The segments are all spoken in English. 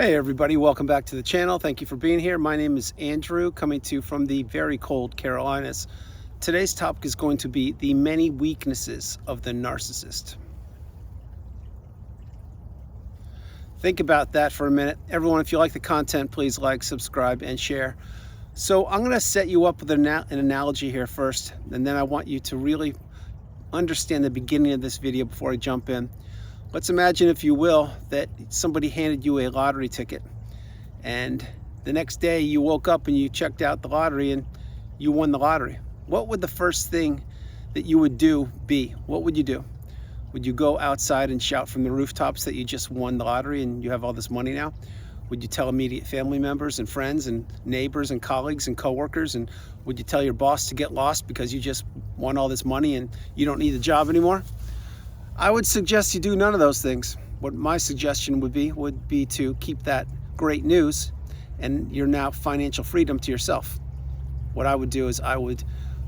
Hey everybody, welcome back to the channel. Thank you for being here. My name is Andrew, coming to you from the very cold Carolinas. Today's topic is going to be the many weaknesses of the narcissist. Think about that for a minute. Everyone, if you like the content, please like, subscribe, and share. So I'm going to set you up with an analogy here first, and then I want you to really understand the beginning of this video before I jump in. Let's imagine, if you will, that somebody handed you a lottery ticket, and the next day you woke up and you checked out the lottery and you won the lottery. What would the first thing that you would do be? What would you do? Would you go outside and shout from the rooftops that you just won the lottery and you have all this money now? Would you tell immediate family members and friends and neighbors and colleagues and coworkers? And would you tell your boss to get lost because you just won all this money and you don't need the job anymore? I would suggest you do none of those things. What my suggestion would be to keep that great news and your now financial freedom to yourself. What I would do is I would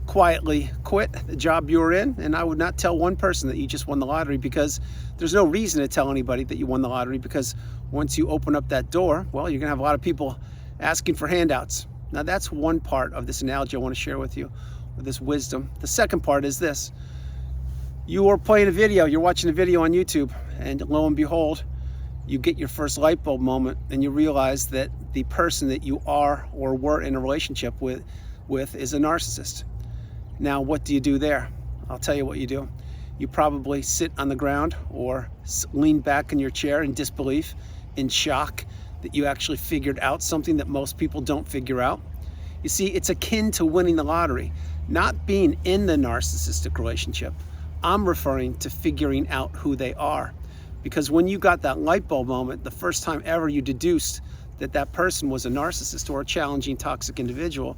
quietly quit the job you were in, and I would not tell one person that you just won the lottery, because there's no reason to tell anybody that you won the lottery, because once you open up that door, well, you're gonna have a lot of people asking for handouts. Now that's one part of this analogy I want to share with you, with this wisdom. The second part is this. You are playing a video, you're watching a video on YouTube, and lo and behold, you get your first light bulb moment and you realize that the person that you are or were in a relationship with is a narcissist. Now, what do you do there? I'll tell you what you do. You probably sit on the ground or lean back in your chair in disbelief, in shock that you actually figured out something that most people don't figure out. You see, it's akin to winning the lottery, not being in the narcissistic relationship. I'm referring to figuring out who they are. Because when you got that light bulb moment, the first time ever you deduced that that person was a narcissist or a challenging, toxic individual,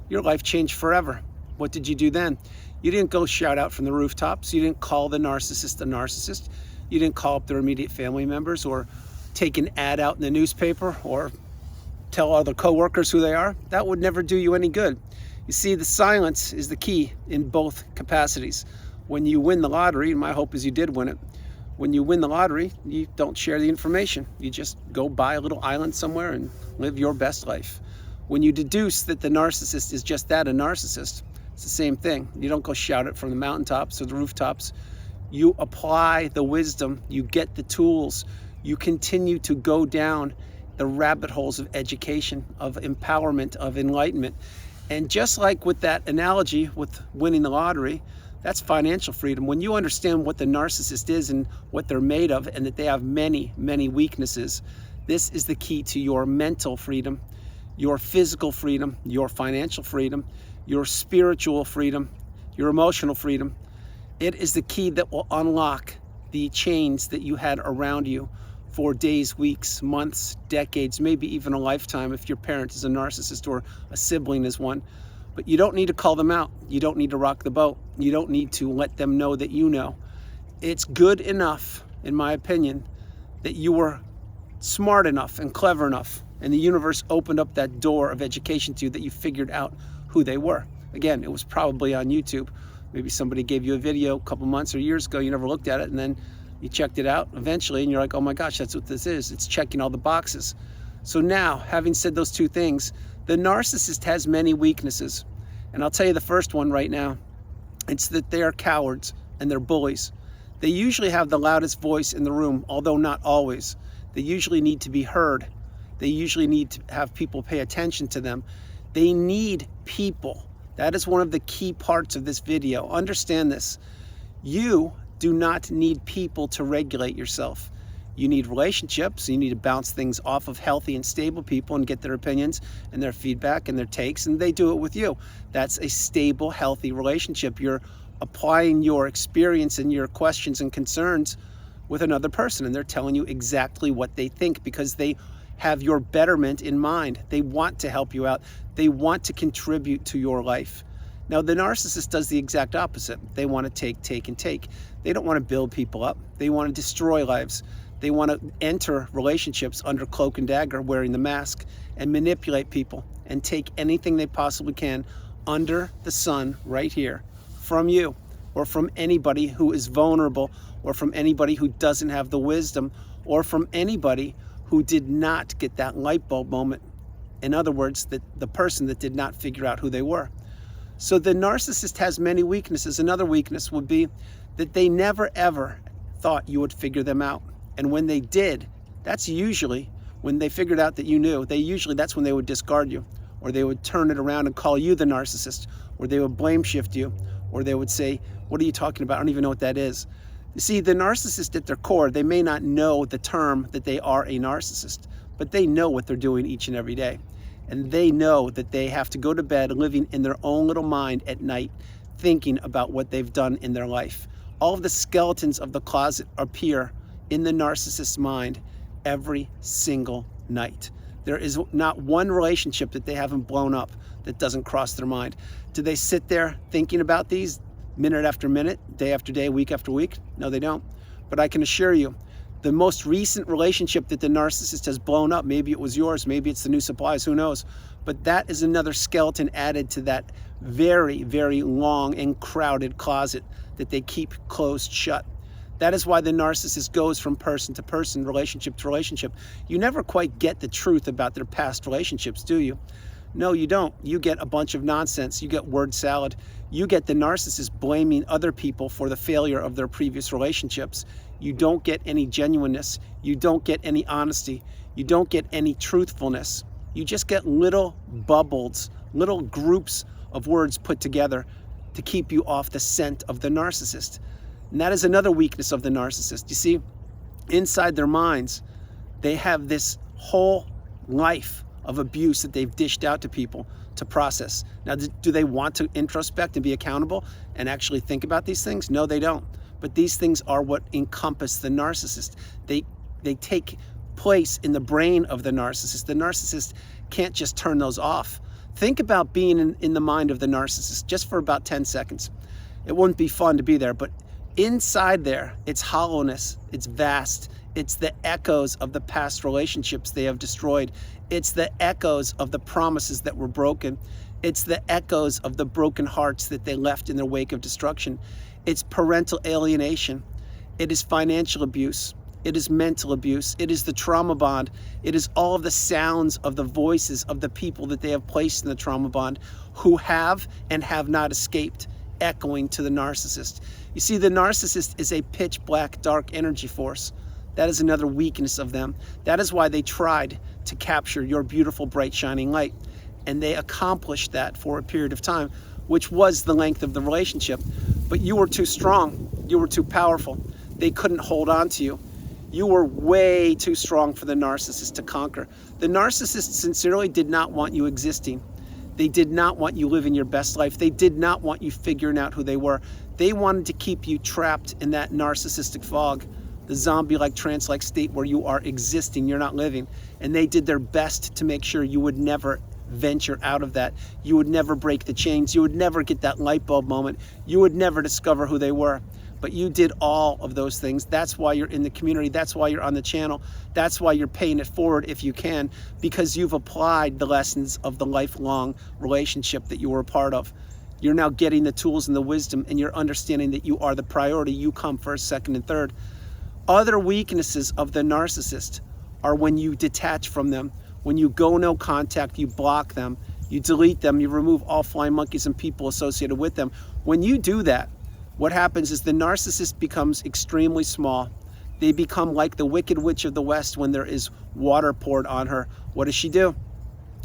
your life changed forever. What did you do then? You didn't go shout out from the rooftops. You didn't call the narcissist a narcissist. You didn't call up their immediate family members or take an ad out in the newspaper or tell other coworkers who they are. That would never do you any good. You see, the silence is the key in both capacities. When you win the lottery, and my hope is you did win it, when you win the lottery, you don't share the information. You just go buy a little island somewhere and live your best life. When you deduce that the narcissist is just that, a narcissist, it's the same thing. You don't go shout it from the mountaintops or the rooftops. You apply the wisdom, you get the tools, you continue to go down the rabbit holes of education, of empowerment, of enlightenment. And just like with that analogy with winning the lottery, that's financial freedom. When you understand what the narcissist is and what they're made of, and that they have many, many weaknesses, this is the key to your mental freedom, your physical freedom, your financial freedom, your spiritual freedom, your emotional freedom. It is the key that will unlock the chains that you had around you for days, weeks, months, decades, maybe even a lifetime if your parent is a narcissist or a sibling is one. But you don't need to call them out. You don't need to rock the boat. You don't need to let them know that you know. It's good enough, in my opinion, that you were smart enough and clever enough, and the universe opened up that door of education to you, that you figured out who they were. Again, it was probably on YouTube. Maybe somebody gave you a video a couple months or years ago, you never looked at it, and then you checked it out eventually, and you're like, oh my gosh, that's what this is. It's checking all the boxes. So now, having said those two things, the narcissist has many weaknesses. And I'll tell you the first one right now. It's that they are cowards and they're bullies. They usually have the loudest voice in the room, although not always. They usually need to be heard. They usually need to have people pay attention to them. They need people. That is one of the key parts of this video. Understand this. You do not need people to regulate yourself. You need relationships. You need to bounce things off of healthy and stable people and get their opinions and their feedback and their takes, and they do it with you. That's a stable, healthy relationship. You're applying your experience and your questions and concerns with another person, and they're telling you exactly what they think because they have your betterment in mind. They want to help you out. They want to contribute to your life. Now, the narcissist does the exact opposite. They want to take, and take. They don't want to build people up. They want to destroy lives. They want to enter relationships under cloak and dagger, wearing the mask, and manipulate people and take anything they possibly can under the sun right here from you, or from anybody who is vulnerable, or from anybody who doesn't have the wisdom, or from anybody who did not get that light bulb moment. In other words, the person that did not figure out who they were. So the narcissist has many weaknesses. Another weakness would be that they never ever thought you would figure them out. And when they did, that's usually when they figured out that you knew. That's when they would discard you, or they would turn it around and call you the narcissist, or they would blame shift you, or they would say, what are you talking about? I don't even know what that is. You see, the narcissist at their core, they may not know the term that they are a narcissist, but they know what they're doing each and every day. And they know that they have to go to bed living in their own little mind at night, thinking about what they've done in their life. All of the skeletons of the closet appear in the narcissist's mind every single night. There is not one relationship that they haven't blown up that doesn't cross their mind. Do they sit there thinking about these minute after minute, day after day, week after week? No, they don't. But I can assure you, the most recent relationship that the narcissist has blown up, maybe it was yours, maybe it's the new supplies, who knows? But that is another skeleton added to that very, very long and crowded closet that they keep closed shut. That is why the narcissist goes from person to person, relationship to relationship. You never quite get the truth about their past relationships, do you? No, you don't. You get a bunch of nonsense. You get word salad. You get the narcissist blaming other people for the failure of their previous relationships. You don't get any genuineness. You don't get any honesty. You don't get any truthfulness. You just get little bubbles, little groups of words put together to keep you off the scent of the narcissist. And that is another weakness of the narcissist. You see, inside their minds, they have this whole life of abuse that they've dished out to people to process. Now, do they want to introspect and be accountable and actually think about these things? No, they don't. But these things are what encompass the narcissist. They take place in the brain of the narcissist. The narcissist can't just turn those off. Think about being in the mind of the narcissist just for about 10 seconds. It wouldn't be fun to be there, but inside there, it's hollowness, it's vast. It's the echoes of the past relationships they have destroyed. It's the echoes of the promises that were broken. It's the echoes of the broken hearts that they left in their wake of destruction. It's parental alienation. It is financial abuse. It is mental abuse. It is the trauma bond. It is all of the sounds of the voices of the people that they have placed in the trauma bond who have and have not escaped, echoing to the narcissist. You see, the narcissist is a pitch black, dark energy force. That is another weakness of them. That is why they tried to capture your beautiful, bright, shining light. And they accomplished that for a period of time, which was the length of the relationship. But you were too strong. You were too powerful. They couldn't hold on to you. You were way too strong for the narcissist to conquer. The narcissist sincerely did not want you existing. They did not want you living your best life. They did not want you figuring out who they were. They wanted to keep you trapped in that narcissistic fog, the zombie-like, trance-like state where you are existing, you're not living. And they did their best to make sure you would never venture out of that. You would never break the chains. You would never get that light bulb moment. You would never discover who they were. But you did all of those things. That's why you're in the community. That's why you're on the channel. That's why you're paying it forward if you can, because you've applied the lessons of the lifelong relationship that you were a part of. You're now getting the tools and the wisdom, and you're understanding that you are the priority. You come first, second, and third. Other weaknesses of the narcissist are when you detach from them, when you go no contact, you block them, you delete them, you remove all flying monkeys and people associated with them. When you do that, what happens is the narcissist becomes extremely small. They become like the Wicked Witch of the West when there is water poured on her. What does she do?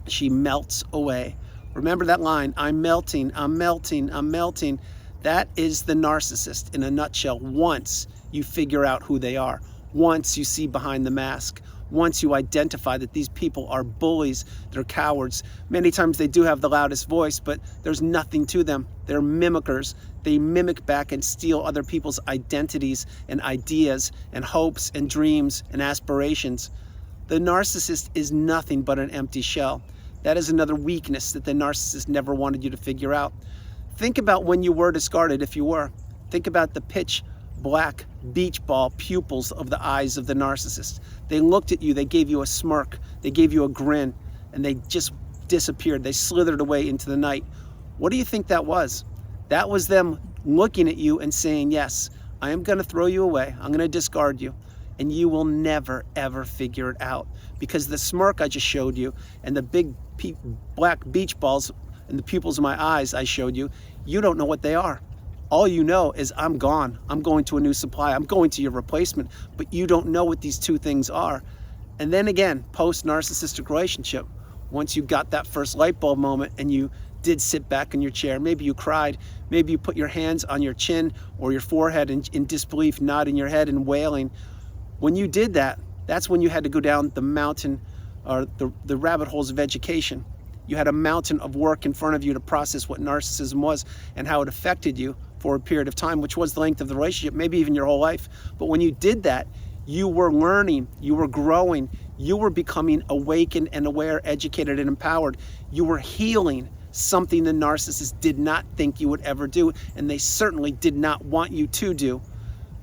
She melts away. Remember that line, I'm melting, I'm melting, I'm melting. That is the narcissist in a nutshell. Once you figure out who they are, once you see behind the mask, once you identify that these people are bullies, they're cowards. Many times they do have the loudest voice, but there's nothing to them. They're mimickers. They mimic back and steal other people's identities and ideas and hopes and dreams and aspirations. The narcissist is nothing but an empty shell. That is another weakness that the narcissist never wanted you to figure out. Think about when you were discarded, if you were. Think about the pitch black beach ball pupils of the eyes of the narcissist. They looked at you, they gave you a smirk, they gave you a grin, and they just disappeared. They slithered away into the night. What do you think that was? That was them looking at you and saying, yes, I am going to throw you away. I'm going to discard you. and you will never, ever figure it out. Because the smirk I just showed you and the big black beach balls and the pupils of my eyes I showed you, you don't know what they are. All you know is I'm gone. I'm going to a new supply. I'm going to your replacement. But you don't know what these two things are. And then again, post-narcissistic relationship, once you got that first light bulb moment and you did sit back in your chair, maybe you cried, maybe you put your hands on your chin or your forehead in disbelief, nodding your head and wailing. When you did that, that's when you had to go down the mountain or the rabbit holes of education. You had a mountain of work in front of you to process what narcissism was and how it affected you for a period of time, which was the length of the relationship, maybe even your whole life. But when you did that, you were learning, you were growing, you were becoming awakened and aware, educated and empowered. You were healing something the narcissist did not think you would ever do, and they certainly did not want you to do.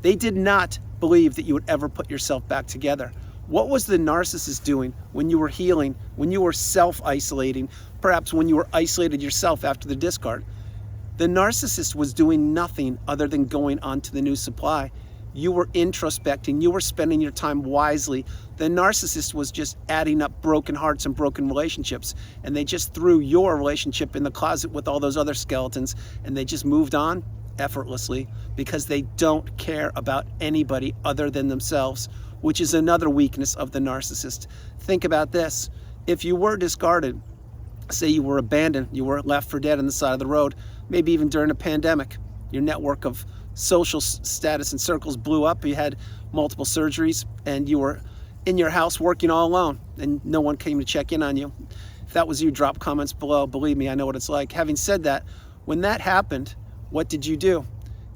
They did not believe that you would ever put yourself back together. What was the narcissist doing when you were healing, when you were self-isolating, perhaps when you were isolated yourself after the discard? The narcissist was doing nothing other than going on to the new supply. You were introspecting, you were spending your time wisely. The narcissist was just adding up broken hearts and broken relationships, and they just threw your relationship in the closet with all those other skeletons, and they just moved on effortlessly because they don't care about anybody other than themselves, which is another weakness of the narcissist. Think about this. If you were discarded, say you were abandoned, you were left for dead on the side of the road, maybe even during a pandemic, your network of social status and circles blew up, you had multiple surgeries, and you were in your house working all alone, and no one came to check in on you. If that was you, drop comments below. Believe me, I know what it's like. Having said that, when that happened, what did you do?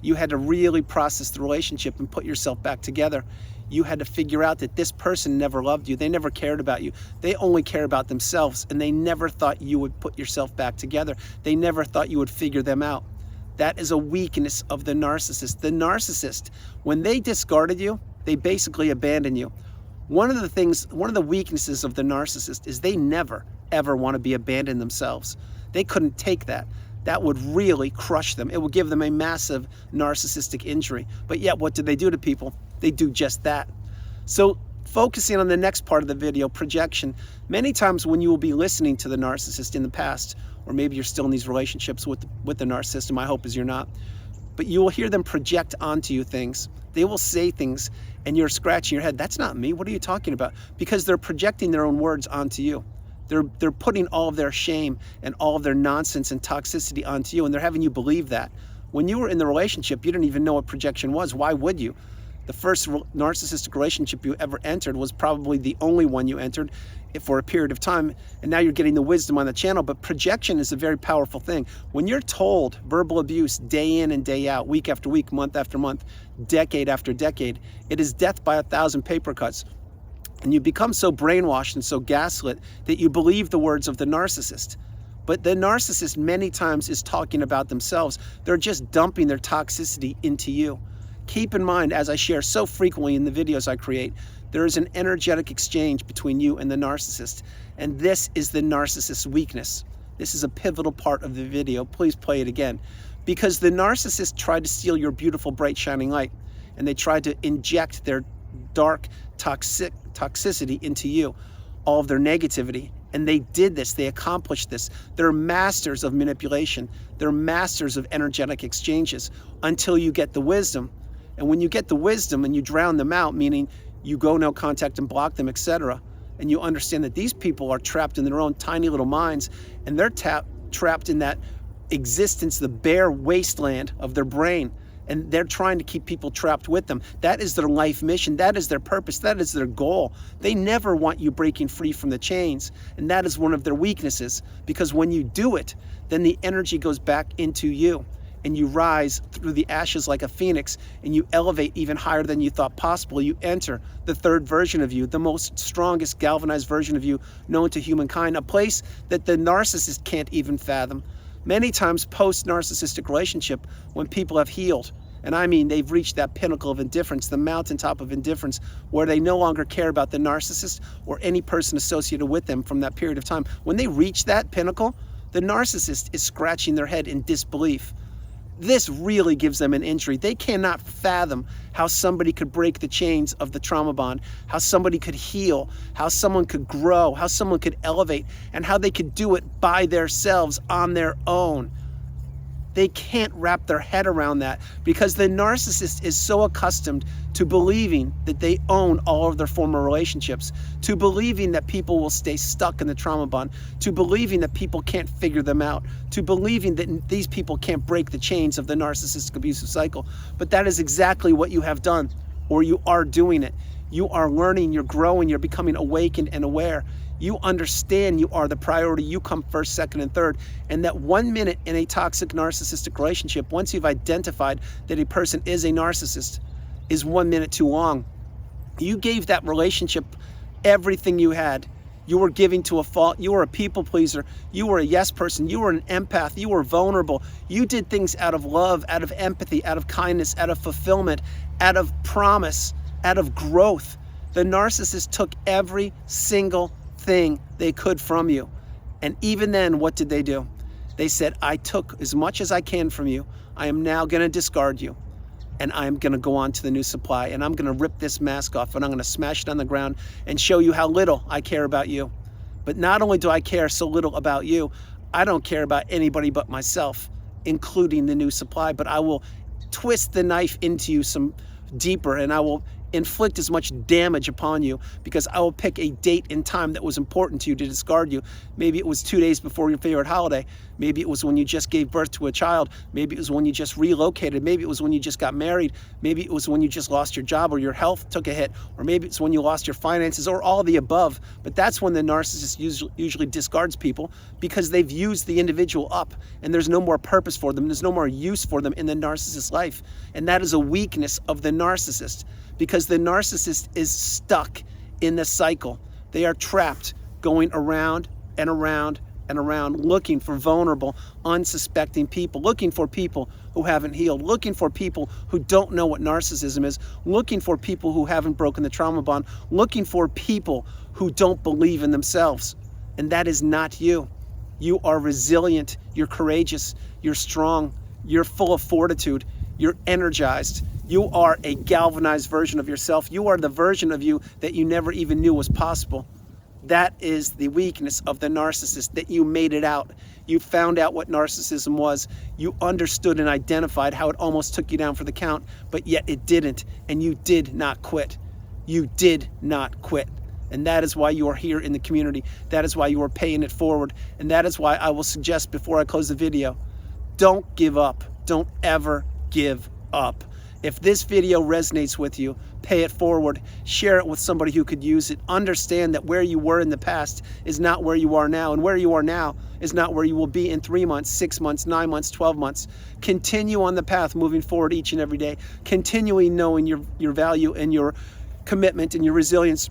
You had to really process the relationship and put yourself back together. You had to figure out that this person never loved you. They never cared about you. They only care about themselves, and they never thought you would put yourself back together. They never thought you would figure them out. That is a weakness of the narcissist. The narcissist, when they discarded you, they basically abandoned you. One of the weaknesses of the narcissist is they never, ever want to be abandoned themselves. They couldn't take that. That would really crush them. It would give them a massive narcissistic injury. But yet, what do they do to people? They do just that. So focusing on the next part of the video, projection. Many times when you will be listening to the narcissist in the past, or maybe you're still in these relationships with the narcissist, and my hope is you're not, but you will hear them project onto you things. They will say things and you're scratching your head. That's not me. What are you talking about? Because they're projecting their own words onto you. They're putting all of their shame and all of their nonsense and toxicity onto you, and they're having you believe that. When you were in the relationship, you didn't even know what projection was. Why would you? The first narcissistic relationship you ever entered was probably the only one you entered for a period of time, and now you're getting the wisdom on the channel. But projection is a very powerful thing. When you're told verbal abuse day in and day out, week after week, month after month, decade after decade, it is death by 1,000 paper cuts. And you become so brainwashed and so gaslit that you believe the words of the narcissist. But the narcissist many times is talking about themselves. They're just dumping their toxicity into you. Keep in mind, as I share so frequently in the videos I create, there is an energetic exchange between you and the narcissist. And this is the narcissist's weakness. This is a pivotal part of the video. Please play it again. Because the narcissist tried to steal your beautiful, bright, shining light. And they tried to inject their dark toxicity into you, all of their negativity. And they did this, they accomplished this. They're masters of manipulation. They're masters of energetic exchanges until you get the wisdom. And when you get the wisdom and you drown them out, meaning you go no contact and block them, etc., and you understand that these people are trapped in their own tiny little minds, and they're trapped in that existence, the bare wasteland of their brain, and they're trying to keep people trapped with them. That is their life mission. That is their purpose. That is their goal. They never want you breaking free from the chains, and that is one of their weaknesses, because when you do it, then the energy goes back into you, and you rise through the ashes like a phoenix, and you elevate even higher than you thought possible. You enter the third version of you, the most strongest galvanized version of you known to humankind, a place that the narcissist can't even fathom. Many times post-narcissistic relationship, when people have healed, and I mean they've reached that pinnacle of indifference, the mountaintop of indifference, where they no longer care about the narcissist or any person associated with them from that period of time. When they reach that pinnacle, the narcissist is scratching their head in disbelief. This really gives them an injury. They cannot fathom how somebody could break the chains of the trauma bond, how somebody could heal, how someone could grow, how someone could elevate, and how they could do it by themselves on their own. They can't wrap their head around that because the narcissist is so accustomed to believing that they own all of their former relationships, to believing that people will stay stuck in the trauma bond, to believing that people can't figure them out, to believing that these people can't break the chains of the narcissistic abusive cycle. But that is exactly what you have done, or you are doing it. You are learning, you're growing, you're becoming awakened and aware. You understand you are the priority. You come first, second, and third. And that 1 minute in a toxic narcissistic relationship, once you've identified that a person is a narcissist, is 1 minute too long. You gave that relationship everything you had. You were giving to a fault. You were a people pleaser. You were a yes person. You were an empath. You were vulnerable. You did things out of love, out of empathy, out of kindness, out of fulfillment, out of promise, out of growth. The narcissist took every single thing they could from you. And even then, what did they do? They said, I took as much as I can from you. I am now going to discard you. And I'm going to go on to the new supply. And I'm going to rip this mask off. And I'm going to smash it on the ground and show you how little I care about you. But not only do I care so little about you, I don't care about anybody but myself, including the new supply. But I will twist the knife into you some deeper, and I will inflict as much damage upon you because I will pick a date and time that was important to you to discard you. Maybe it was 2 days before your favorite holiday. Maybe it was when you just gave birth to a child. Maybe it was when you just relocated. Maybe it was when you just got married. Maybe it was when you just lost your job or your health took a hit. Or maybe it's when you lost your finances, or all the above. But that's when the narcissist usually discards people, because they've used the individual up and there's no more purpose for them. There's no more use for them in the narcissist's life. And that is a weakness of the narcissist, because the narcissist is stuck in the cycle. They are trapped, going around and around and around, looking for vulnerable, unsuspecting people, looking for people who haven't healed, looking for people who don't know what narcissism is, looking for people who haven't broken the trauma bond, looking for people who don't believe in themselves. And that is not you. You are resilient, you're courageous, you're strong, you're full of fortitude, you're energized. You are a galvanized version of yourself. You are the version of you that you never even knew was possible. That is the weakness of the narcissist, that you made it out. You found out what narcissism was. You understood and identified how it almost took you down for the count, but yet it didn't. And you did not quit. You did not quit. And that is why you are here in the community. That is why you are paying it forward. And that is why I will suggest, before I close the video, don't give up. Don't ever give up. If this video resonates with you, pay it forward, share it with somebody who could use it. Understand that where you were in the past is not where you are now, and where you are now is not where you will be in 3 months, 6 months, 9 months, 12 months. Continue on the path, moving forward each and every day, continuing knowing your value and your commitment and your resilience.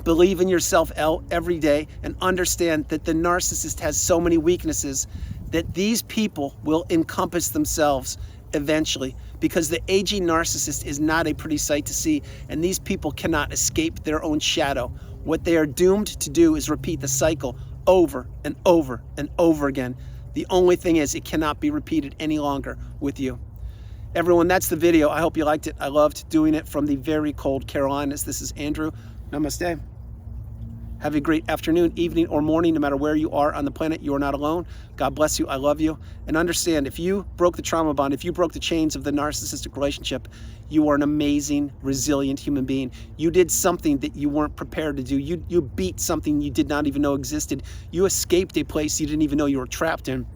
Believe in yourself every day, and understand that the narcissist has so many weaknesses that these people will encompass themselves eventually, because the aging narcissist is not a pretty sight to see, and these people cannot escape their own shadow. What they are doomed to do is repeat the cycle over and over and over again. The only thing is, it cannot be repeated any longer with you. Everyone, that's the video. I hope you liked it. I loved doing it from the very cold Carolinas. This is Andrew. Namaste. Have a great afternoon, evening, or morning, no matter where you are on the planet. You are not alone. God bless you. I love you. And understand, if you broke the trauma bond, if you broke the chains of the narcissistic relationship, you are an amazing, resilient human being. You did something that you weren't prepared to do. You beat something you did not even know existed. You escaped a place you didn't even know you were trapped in.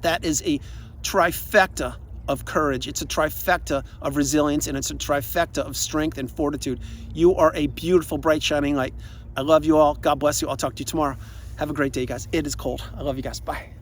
That is a trifecta of courage. It's a trifecta of resilience, and it's a trifecta of strength and fortitude. You are a beautiful, bright, shining light. I love you all. God bless you. I'll talk to you tomorrow. Have a great day, guys. It is cold. I love you guys. Bye.